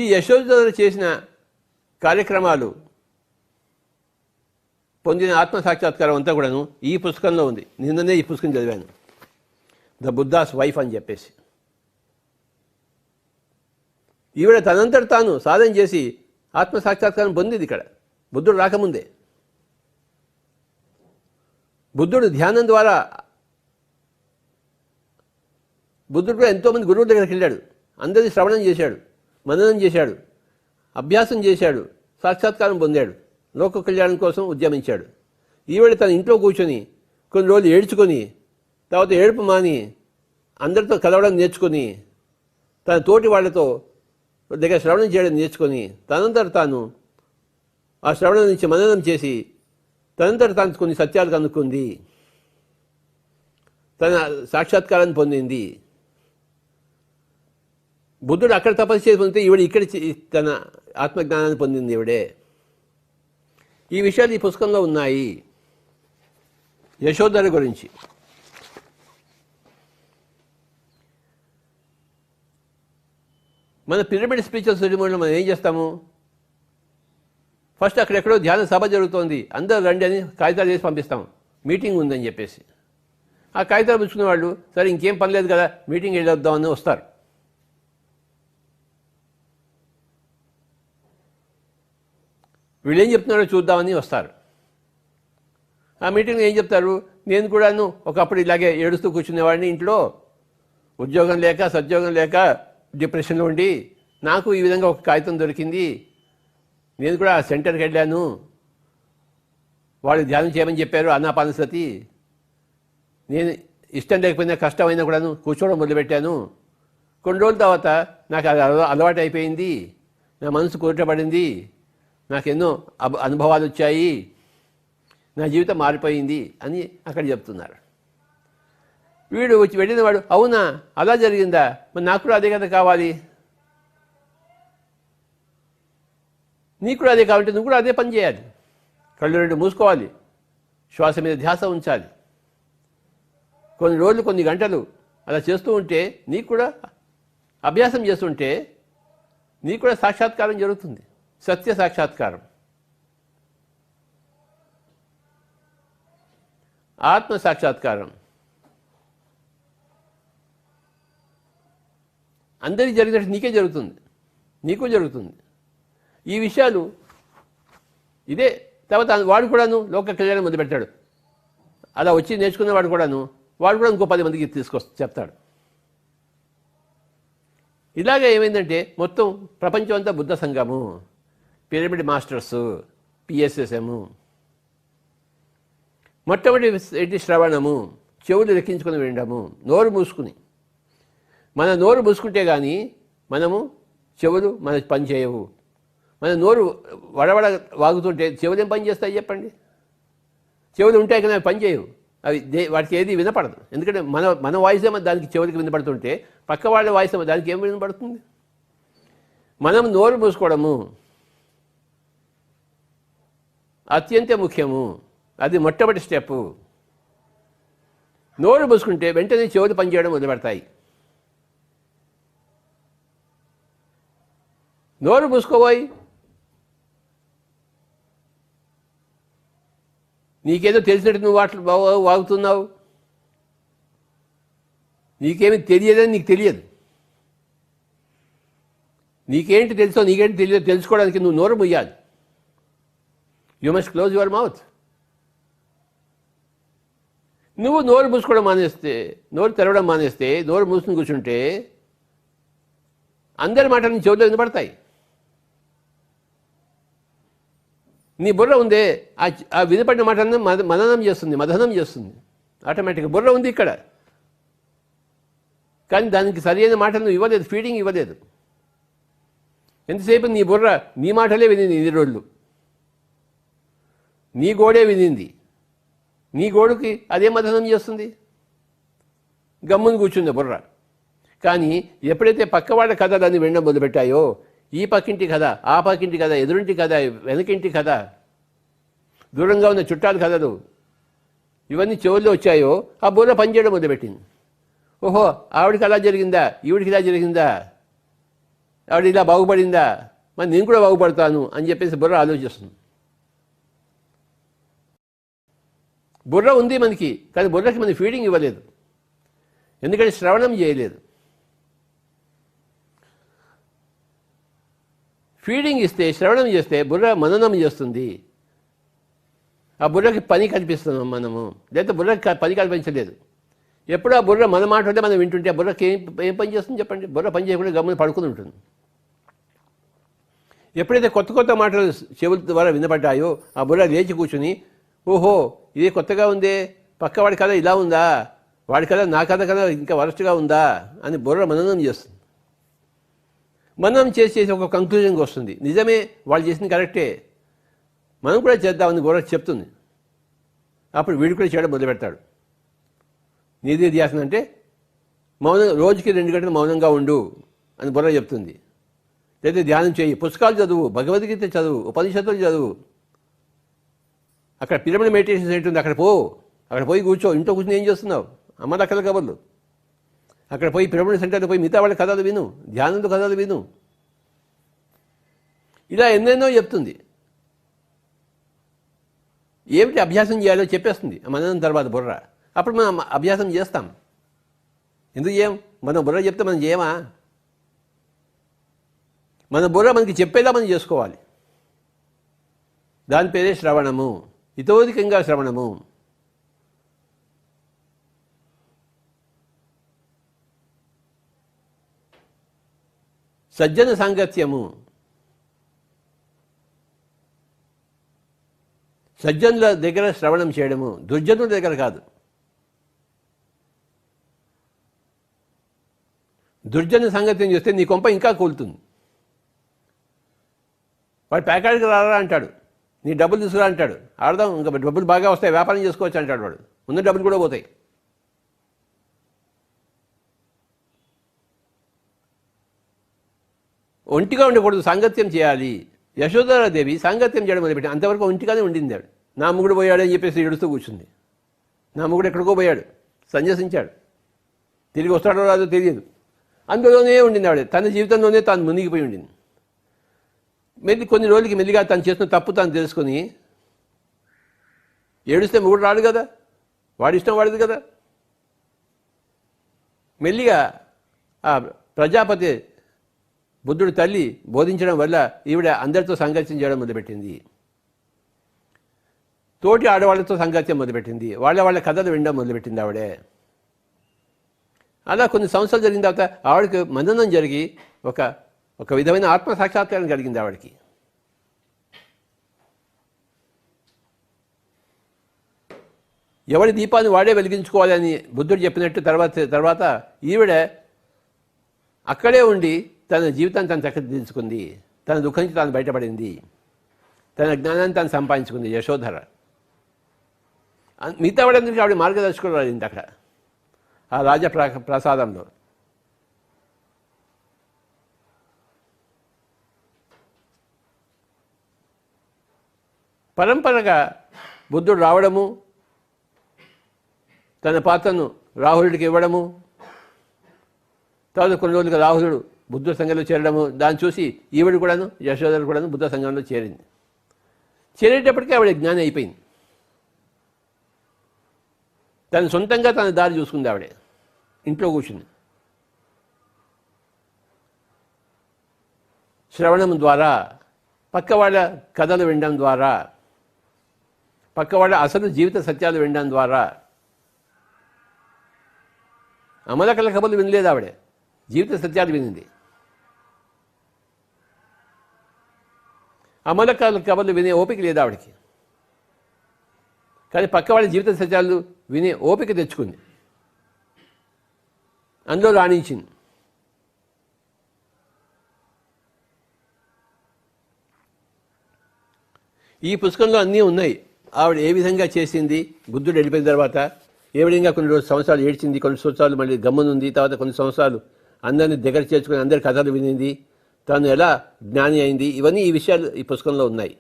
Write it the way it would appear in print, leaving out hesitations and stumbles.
ఈ యశోధర చేసిన కార్యక్రమాలు పొందిన ఆత్మసాక్షాత్కారం అంతా కూడాను ఈ పుస్తకంలో ఉంది. నిన్ననే ఈ పుస్తకం చదివాను, ద బుద్ధాస్ వైఫ్ అని చెప్పేసి. ఈవిడ తనంతట తాను సాధన చేసి ఆత్మసాక్షాత్కారం పొందింది ఇక్కడ బుద్ధుడు రాకముందే. బుద్ధుడు ధ్యానం ద్వారా బుద్ధుడు కూడా ఎంతోమంది గురువుల దగ్గరికి వెళ్ళాడు, అందరినీ శ్రవణం చేశాడు, మననం చేశాడు, అభ్యాసం చేశాడు, సాక్షాత్కారం పొందాడు, లోక కళ్యాణం కోసం ఉద్యమించాడు. ఈవిడ తన ఇంట్లో కూర్చొని కొన్ని రోజులు ఏడ్చుకొని తర్వాత ఏడుపు మాని అందరితో కలవడం నేర్చుకొని తన తోటి వాళ్లతో దగ్గర శ్రవణం చేయడం నేర్చుకొని తనంతట తాను ఆ శ్రవణం నుంచి మననం చేసి తనంతట తాను కొన్ని సత్యాలు కనుక్కుంది, తన సాక్షాత్కారాన్ని పొందింది. బుద్ధుడు అక్కడ తపస్సు చేసి పొందితే ఈవిడ ఇక్కడ తన ఆత్మజ్ఞానాన్ని పొందింది ఈవిడే. ఈ విషయాలు ఈ పుస్తకంలో ఉన్నాయి యశోధర గురించి. మన పిరమిడ్ స్పిరిచువల్ సెరిమనీలో మనం ఏం చేస్తాము? ఫస్ట్ అక్కడెక్కడో ధ్యాన సభ జరుగుతోంది, అందరూ రండి అని కాగితాలు చేసి పంపిస్తాం, మీటింగ్ ఉందని చెప్పేసి. ఆ కాగితాలు పుచ్చుకునే వాళ్ళు సరే ఇంకేం పని లేదు కదా మీటింగ్ వెళ్ళొద్దామని వస్తారు. వీళ్ళు ఏం చెప్తున్నారో చూద్దామని వస్తారు. ఆ మీటింగ్లో ఏం చెప్తారు? నేను కూడాను ఒకప్పుడు ఇలాగే ఏడుస్తూ కూర్చునేవాడిని, ఇంట్లో ఉద్యోగం లేక సద్యోగం లేక డిప్రెషన్లో ఉండి నాకు ఈ విధంగా ఒక కాగితం దొరికింది, నేను కూడా ఆ సెంటర్కి వెళ్ళాను, వాళ్ళు ధ్యానం చేయమని చెప్పారు ఆనాపానసతి, నేను ఇష్టం లేకపోయినా కష్టమైనా కూడాను కూర్చోవడం మొదలుపెట్టాను. కొన్ని రోజుల తర్వాత నాకు అది అలవాటు అయిపోయింది, నా మనసు కూర్చోబడింది, నాకెన్నో అనుభవాలు వచ్చాయి, నా జీవితం మారిపోయింది అని అక్కడ చెప్తున్నారు. వీడు వచ్చి వెళ్ళిన వాడు అవునా అలా జరిగిందా, మరి నాకు కూడా అదే కదా కావాలి, నీకు కూడా అదే కావాలంటే నువ్వు కూడా అదే పని చేయాలి, కళ్ళు రెండు మూసుకోవాలి, శ్వాస మీద ధ్యాస ఉంచాలి, కొన్ని రోజులు కొన్ని గంటలు అలా చేస్తూ ఉంటే నీకు కూడా అభ్యాసం చేస్తుంటే నీకు కూడా సాక్షాత్కారం జరుగుతుంది, సత్య సాక్షాత్కారం, ఆత్మ సాక్షాత్కారం. అందరికీ జరిగినట్టు నీకే జరుగుతుంది, నీకు జరుగుతుంది. ఈ విషయాలు ఇదే. తర్వాత వాడు కూడాను లోక కళ్యాణం మొదలుపెట్టాడు, అలా వచ్చి నేర్చుకున్నవాడు కూడాను వాడు కూడా ఇంకో 10 మందికి చెప్తాడు. ఇలాగే ఏమైందంటే మొత్తం ప్రపంచం అంతా బుద్ధ సంఘము, పిరమిడ్ మాస్టర్సు, పిఎస్ఎస్ఎం. మొట్టమొదటి శ్రవణము, చెవులు లెక్కించుకొని వినడము, నోరు మూసుకుని. మన నోరు మూసుకుంటే కానీ మనము చెవులు మన పని చేయవు. మన నోరు వడవడ వాగుతుంటే చెవులు ఏం పని చేస్తాయి చెప్పండి? చెవులు ఉంటాయి కానీ అవి పని చేయవు, అవి వాటికి ఏది వినపడదు. ఎందుకంటే మన వాయిస్ ఏమో దానికి చెవులకి వినపడుతుంటే పక్క వాళ్ళ వాయిస్ ఏమో దానికి ఏం వినపడుతుంది? మనం నోరు మూసుకోవడము అత్యంత ముఖ్యము, అది మొట్టమొదటి స్టెప్పు. నోరు మూసుకుంటే వెంటనే చెవులు పనిచేయడం మొదలుపెడతాయి. నోరు మూసుకోబోయి నీకేదో తెలిసినట్టు నువ్వు వాగుతున్నావు, నీకేమి తెలియదని నీకు తెలియదు. నీకేంటి తెలుసో నీకేంటి తెలియదో తెలుసుకోవడానికి నువ్వు నోరు ముయ్యాలి. You must close your mouth. నువ్వు నోరు మూసుకోవడం మానేస్తే, నోరు తెరవడం మానేస్తే, నోరు మూసుకుని కూర్చుంటే అందరి మాటలు నీ చెవుల్లో వినపడతాయి. నీ బుర్ర ఉందే ఆ వినపడిన మాటలను మదనం చేస్తుంది ఆటోమేటిక్గా. బుర్ర ఉంది ఇక్కడ, కానీ దానికి సరైన మాటలను ఇవ్వలేదు, ఫీడింగ్ ఇవ్వలేదు. ఎంతసేపు నీ బుర్ర నీ మాటలే వినింది, ఇన్ని రోజులు నీ గోడే వినింది. నీ గోడుకి అదే మదనం చేస్తుంది, గమ్మును కూర్చుంది బుర్ర. కానీ ఎప్పుడైతే పక్కవాళ్ళ కథలన్నీ వినడం మొదలుపెట్టాయో, ఈ పక్కింటి కథ, ఆ పక్కింటి కథ, ఎదురింటి కథ, వెనకింటి కథ, దూరంగా ఉన్న చుట్టాల కథలు, ఇవన్నీ చెవుల్లో వచ్చాయో ఆ బుర్ర పనిచేయడం మొదలుపెట్టింది. ఓహో ఆవిడికి అలా జరిగిందా, ఈవిడికి ఇలా జరిగిందా, ఆవిడ ఇలా బాగుపడిందా, మరి నేను కూడా బాగుపడతాను అని చెప్పేసి బుర్ర ఆలోచిస్తుంది. బుర్ర ఉంది మనకి, కానీ బుర్రకి మనం ఫీడింగ్ ఇవ్వలేదు, ఎందుకంటే శ్రవణం చేయలేదు. ఫీడింగ్ ఇస్తే, శ్రవణం చేస్తే బుర్ర మననం చేస్తుంది. ఆ బుర్రకి పని కల్పిస్తున్నాం మనము, లేకపోతే బుర్రకి పని కల్పించలేదు. ఎప్పుడు ఆ బుర్ర మన మాట ఉంటే మనం వింటుంటే ఆ బుర్రకి ఏం పని చేస్తుంది చెప్పండి? బుర్ర పని చేయకుండా గమ్మున పడుకుని ఉంటుంది. ఎప్పుడైతే కొత్త కొత్త మాటలు చెవుల ద్వారా వినపడ్డాయో ఆ బుర్ర లేచి కూర్చుని, ఓహో ఇది కొత్తగా ఉందే, పక్క వాడి కథ ఇలా ఉందా, వాడి కథ నా కథ కథ ఇంకా వరస్ట్గా ఉందా అని బుర్ర మననం చేస్తుంది. మననం చేసి ఒక కంక్లూజన్కి వస్తుంది, నిజమే వాళ్ళు చేసింది కరెక్టే, మనం కూడా చేద్దామని బుర్ర చెప్తుంది. అప్పుడు వీడు కూడా చేయడం మొదలు పెడతాడు. నీది ధ్యాసన అంటే మౌనం, రోజుకి 2 గంటలు మౌనంగా ఉండు అని బుర్ర చెప్తుంది. లేదా ధ్యానం చేయి, పుస్తకాలు చదువు, భగవద్గీత చదువు, ఉపనిషత్తులు చదువు, అక్కడ పిరమిడ్ మెడిటేషన్ సెంటర్ ఉంది, అక్కడ పోయి కూర్చో. ఇంట్లో కూర్చొని ఏం చేస్తున్నావు? అమ్మ దక్కల కబర్లు. అక్కడ పోయి పిరమిడ్ సెంటర్లో పోయి మిగతా వాళ్ళ కథలు విను, ధ్యానంతో కథలు విను. ఇలా ఎన్నెన్నో చెప్తుంది. ఏమిటి అభ్యాసం చేయాలో చెప్పేస్తుంది మననం తర్వాత బుర్ర. అప్పుడు మనం అభ్యాసం చేస్తాం. ఎందుకు చేయం? మనం బుర్ర చెప్తే మనం చేయమా? మన బుర్ర మనకి చెప్పేలా మనం చేసుకోవాలి. దాని పేరే శ్రవణము, ఇతోధికంగా శ్రవణము. సజ్జన సాంగత్యము, సజ్జనుల దగ్గర శ్రవణం చేయడము, దుర్జనుల దగ్గర కాదు. దుర్జన సాంగత్యం చేస్తే నీ కొంప ఇంకా కూలుతుంది. వాడు ప్యాకాడికి రారా అంటాడు, నీ డబ్బులు తీసుకురా అంటాడు, ఆడదాం ఇంకా డబ్బులు బాగా వస్తాయి, వ్యాపారం చేసుకోవచ్చు అంటాడు. వాడు ఉన్న డబ్బులు కూడా పోతాయి. ఒంటిగా ఉండకూడదు, సాంగత్యం చేయాలి. యశోధరాదేవి సాంగత్యం చేయడం మొదలుపెట్టి అంతవరకు ఒంటిగానే ఉండింది. ఆవిడ నా మొగుడు పోయాడని చెప్పేసి ఏడుస్తూ కూర్చుంది. నా మొగుడు ఎక్కడికో పోయాడు, సన్యసించాడు, తిరిగి వస్తాడో రాదో తెలియదు, అందులోనే ఉండింది ఆవిడ. తన జీవితంలోనే తాను మునిగిపోయి ఉండింది. కొన్ని రోజులకి మెల్లిగా తను చేస్తున్న తప్పు తాను తెలుసుకొని, ఏడుస్తే మొగుడు రాడు కదా, వాడి ఇష్టం వాడిది కదా. మెల్లిగా ఆ ప్రజాపతి బుద్ధుడు తల్లి బోధించడం వల్ల ఈవిడ అందరితో సంఘర్షణ చేయడం మొదలుపెట్టింది. తోటి ఆడవాళ్ళతో సంఘర్షణ మొదలుపెట్టింది. వాళ్ళ కథలు వినడం మొదలుపెట్టింది ఆవిడే. అలా కొన్ని సంవత్సరాలు జరిగిన తర్వాత ఆవిడకి మననం జరిగి ఒక విధమైన ఆత్మసాక్షాత్కారం కలిగింది ఆవిడకి. ఎవరి దీపాన్ని వాడే వెలిగించుకోవాలని బుద్ధుడు చెప్పినట్టు తర్వాత ఈవిడ అక్కడే ఉండి తన జీవితాన్ని తను చక్కదిద్దుకుంది, తన దుఃఖం నుంచి తాను బయటపడింది, తన జ్ఞానాన్ని తాను సంపాదించుకుంది యశోధర. మిగతా వాడందరికీ ఆవిడ మార్గదర్శకులు అయింది అక్కడ ఆ ప్రసాదంలో. పరంపరగా బుద్ధుడు రావడము, తన పాత్రను రాహులుడికి ఇవ్వడము, తర్వాత కొన్ని రోజులుగా రాహులుడు బుద్ధ సంఘంలో చేరడము, దాన్ని చూసి ఈవిడ కూడాను, యశోధర కూడాను బుద్ధ సంఘంలో చేరింది. చేరేటప్పటికీ ఆవిడ జ్ఞానం అయిపోయింది. తను సొంతంగా తన దారి చూసుకుంది. ఆవిడే ఇంట్లో కూర్చుంది. శ్రవణం ద్వారా, పక్కవాళ్ళ కథలు వినడం ద్వారా, పక్కవాళ్ళ అసలు జీవిత సత్యాలు వినడం ద్వారా. అమలకల కబుర్లు వినలేదు ఆవిడే, జీవిత సత్యాలు వినింది. అమలకల కబుర్లు వినే ఓపిక లేదు ఆవిడకి, కానీ పక్కవాళ్ళ జీవిత సత్యాలు వినే ఓపిక తెచ్చుకుంది, అందులో రాణించింది. ఈ పుస్తకంలో అన్నీ ఉన్నాయి. ఆవిడ ఏ విధంగా చేసింది, బుద్ధుడు వెళ్ళిపోయిన తర్వాత ఏ విధంగా కొన్ని సంవత్సరాలు ఏడ్చింది, కొన్ని సంవత్సరాలు మళ్ళీ గమ్మునుంది, తర్వాత కొన్ని సంవత్సరాలు అందరినీ దగ్గర చేర్చుకుని అందరి కథలు వినింది, తాను ఎలా జ్ఞాని అయింది, ఇవన్నీ ఈ విషయాలు ఈ పుస్తకంలో ఉన్నాయి.